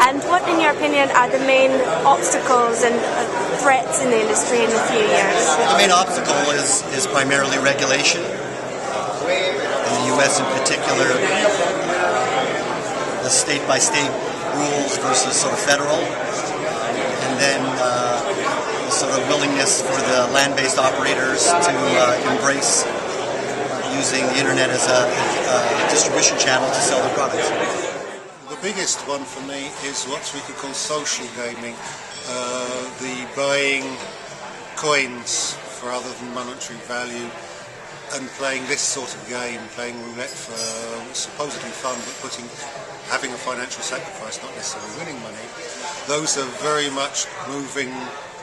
And what, in your opinion, are the main obstacles and threats in the industry in a few years? The main obstacle is primarily regulation. In the U.S. in particular, the state-by-state rules versus sort of federal, and then sort of willingness for the land-based operators to embrace using the internet as a distribution channel to sell their products. The biggest one for me is what we could call social gaming, the buying coins for other than monetary value and playing this sort of game, playing roulette for supposedly fun but having a financial sacrifice, not necessarily winning money. Those are very much moving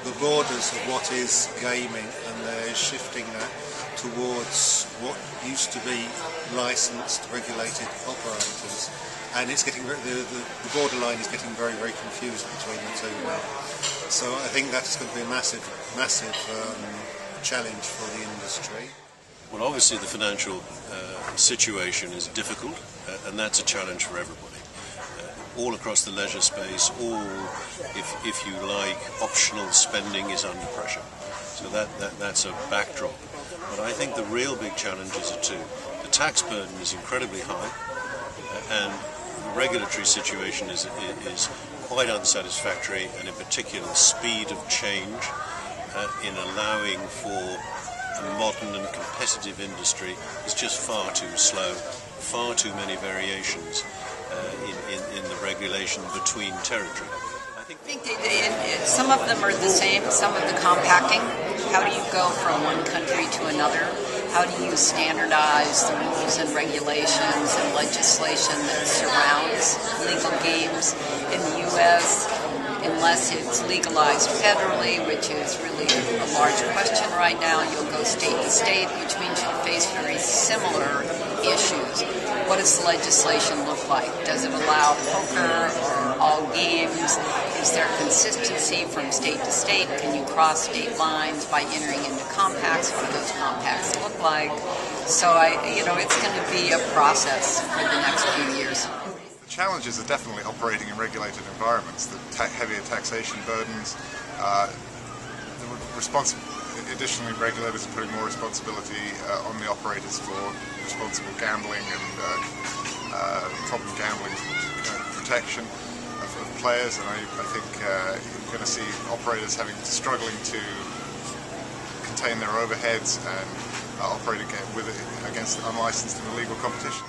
the borders of what is gaming, and they're shifting that towards what used to be licensed, regulated operators, and it's getting the borderline is getting very, very confused between the two now. So I think that's going to be a massive challenge for the industry. Well, obviously the financial situation is difficult, and that's a challenge for everybody. All across the leisure space, if you like, optional spending is under pressure. So that's a backdrop. But I think the real big challenges are two. The tax burden is incredibly high, and the regulatory situation is quite unsatisfactory, and in particular the speed of change in allowing for a modern and competitive industry is just far too slow, far too many variations in the regulation between territory. I think some of them are the same, some of the compacting. How do you go from one country to another? How do you standardize the rules and regulations and legislation that surrounds legal games in the U.S.? Unless it's legalized federally, which is really a large question right now, you'll go state to state, which means you'll face very similar issues. What does the legislation look like? Does it allow poker or all games? Is there consistency from state to state? Can you cross state lines by entering into compacts? What do those compacts look like? So it's going to be a process for the next few years. Challenges are definitely operating in regulated environments, the heavier taxation burdens, additionally regulators are putting more responsibility on the operators for responsible gambling and problem gambling protection of players, and I think you're going to see operators struggling to contain their overheads and operate against unlicensed and illegal competition.